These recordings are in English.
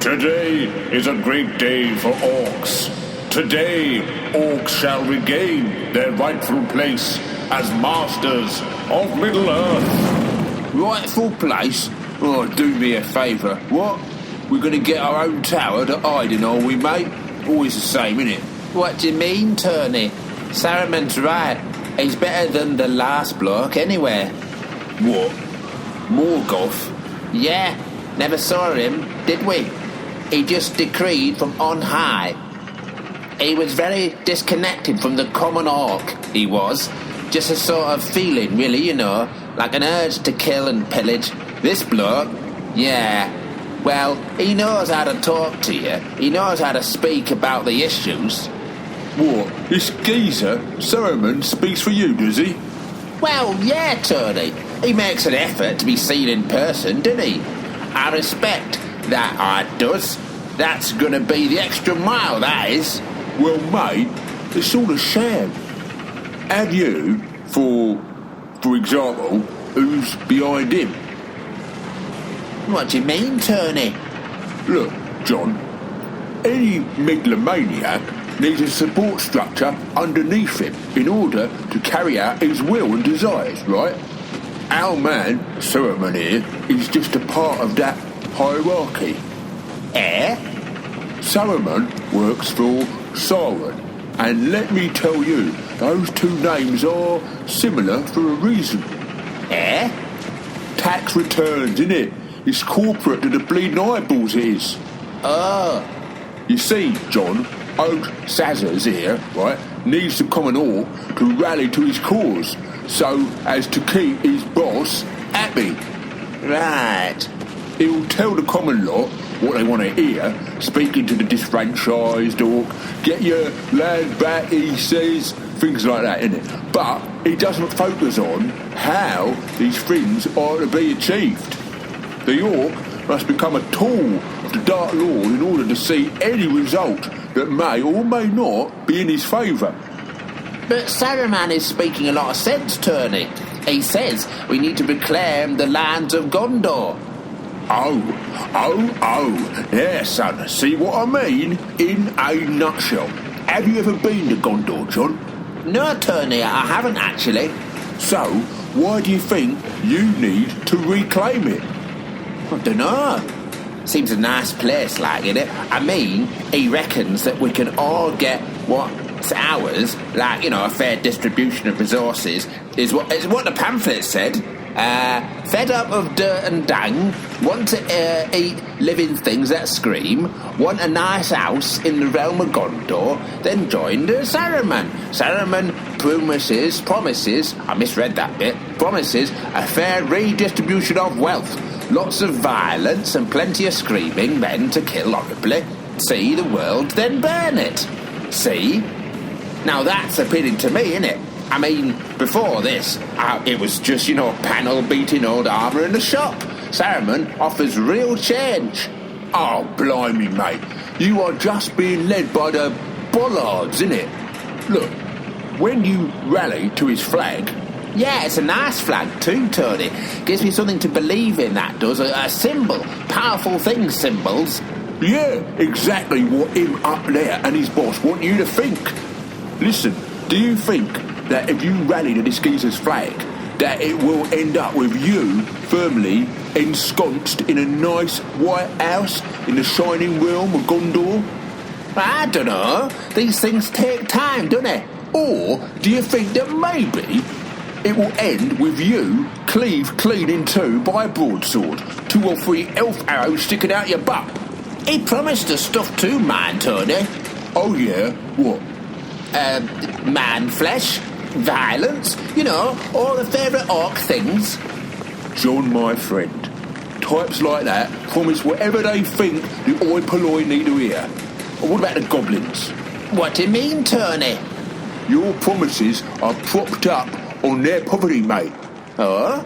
Today is a great day for Orcs. Today, Orcs shall regain their rightful place as masters of Middle-earth. Rightful place? Oh, do me a favour. What? We're going to get our own tower to hide in, are we, mate? Always the same, innit? What do you mean, Tony? Saruman's right. He's better than the last bloke anyway. What? Morgoth? Yeah, never saw him, did we? He just decreed from on high. He was very disconnected from the common orc, he was. Just a sort of feeling, really, you know, like an urge to kill and pillage. This bloke, yeah, well, he knows how to talk to you. He knows how to speak about the issues. What? This geezer, Saruman, speaks for you, does he? Well, yeah, Tony. He makes an effort to be seen in person, doesn't he? I respect that, I does. That's gonna be the extra mile, that is. Well, mate, it's all a sham. Have you, for example, who's behind him? What do you mean, Tony? Look, John, any megalomaniac needs a support structure underneath him in order to carry out his will and desires, right? Our man, Saruman here, is just a part of that hierarchy. Saruman works for Sauron, and let me tell you, those two names are similar for a reason. Tax returns, innit? It's corporate to the bleeding eyeballs it is. Oh. You see, John, old Sazzers here, right, needs the common orc to rally to his cause, so as to keep his boss happy. Right. He'll tell the common lot what they want to hear, speaking to the disfranchised orc, get your land back, he says, things like that, innit? But he doesn't focus on how these things are to be achieved. The orc must become a tool of the Dark Lord in order to see any result that may or may not be in his favour. But Saruman is speaking a lot of sense, Tony. He says we need to reclaim the lands of Gondor. Oh, there, son, see what I mean? In a nutshell. Have you ever been to Gondor, John? No, Tony, I haven't actually. So, why do you think you need to reclaim it? I don't know. Seems a nice place, like, innit? I mean, he reckons that we can all get what's ours, like, you know, a fair distribution of resources, is what the pamphlet said. Fed up of dirt and dang, want to eat living things that scream, want a nice house in the realm of Gondor, then join the Saruman. Saruman promises, I misread that bit, promises a fair redistribution of wealth, lots of violence and plenty of screaming, then to kill horribly, see the world, then burn it. See? Now that's appealing to me, innit? I mean, before this, it was just, you know, panel beating old armour in the shop. Saruman offers real change. Oh, blimey, mate. You are just being led by the bollards, innit? Look, when you rally to his flag... Yeah, it's a nice flag too, Tony. Gives me something to believe in, that does. A symbol. Powerful things, symbols. Yeah, exactly what him up there and his boss want you to think. Listen, do you think that if you rally to this geezer's flag, that it will end up with you firmly ensconced in a nice white house in the shining realm of Gondor? I don't know. These things take time, don't they? Or do you think that maybe it will end with you cleaved clean in two by a broadsword, 2 or 3 elf arrows sticking out your butt? He promised us stuff too, man, Tony. Oh yeah? What? Man flesh, violence, you know, all the favourite orc things. John, my friend, types like that promise whatever they think the oi polloi need to hear. Or what about the goblins? What do you mean, Tony? Your promises are propped up on their poverty, mate. Oh?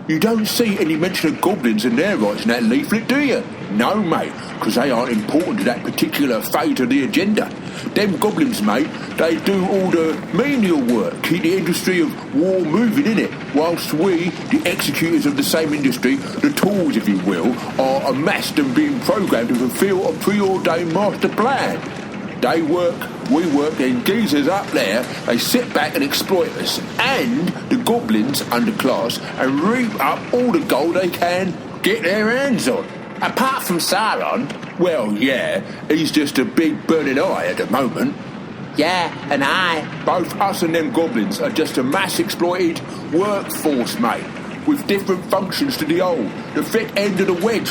You don't see any mention of goblins and their rights in that leaflet, do you? No, mate, because they aren't important to that particular phase of the agenda. Them goblins, mate, they do all the menial work, keep the industry of war moving, innit? Whilst we, the executors of the same industry, the tools, if you will, are amassed and being programmed to fulfil a preordained master plan. They work, we work, then geezers up there, they sit back and exploit us, and the goblins underclass, and reap up all the gold they can get their hands on. Apart from Sauron. Well, yeah, he's just a big burning eye at the moment. Yeah, and I. Both us and them goblins are just a mass exploited workforce, mate, with different functions to the old, the thick end of the wedge.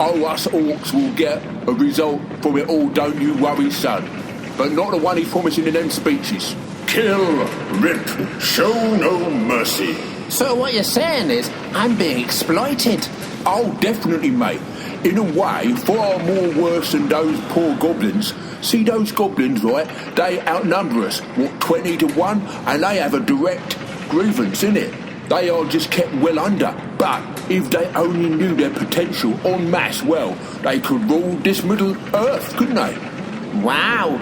Oh, us orcs will get a result from it all, don't you worry, son. But not the one he's promising in them speeches. Kill, rip, show no mercy. So what you're saying is, I'm being exploited. Oh, definitely, mate. In a way, far more worse than those poor goblins. See those goblins, right? They outnumber us, 20 to 1? And they have a direct grievance, innit? They are just kept well under. But if they only knew their potential en masse, well, they could rule this Middle Earth, couldn't they? Wow.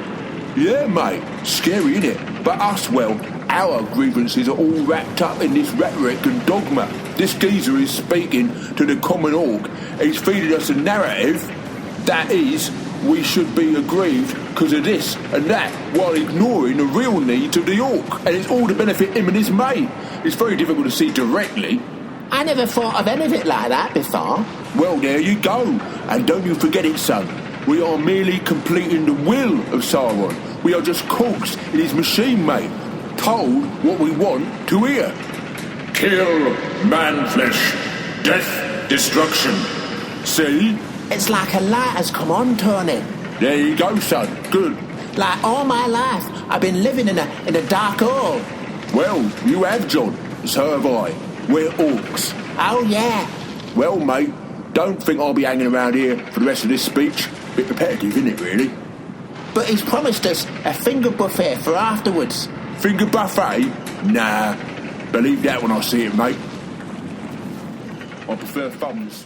Yeah, mate. Scary, innit? But us, well, our grievances are all wrapped up in this rhetoric and dogma. This geezer is speaking to the common orc. He's feeding us a narrative that is, we should be aggrieved because of this and that, while ignoring the real needs of the orc. And it's all to benefit him and his mate. It's very difficult to see directly. I never thought of anything like that before. Well, there you go. And don't you forget it, son. We are merely completing the will of Sauron. We are just cogs in his machine, mate. Told what we want to hear. Kill, man-flesh, death, destruction. See? It's like a light has come on, Tony. There you go, son. Good. Like all my life, I've been living in a dark hole. Well, you have, John. So have I. We're orcs. Oh, yeah. Well, mate, don't think I'll be hanging around here for the rest of this speech. Bit repetitive, isn't it, really? But he's promised us a finger buffet for afterwards. Finger buffet? Nah. Believe that when I see it, mate. I prefer thumbs.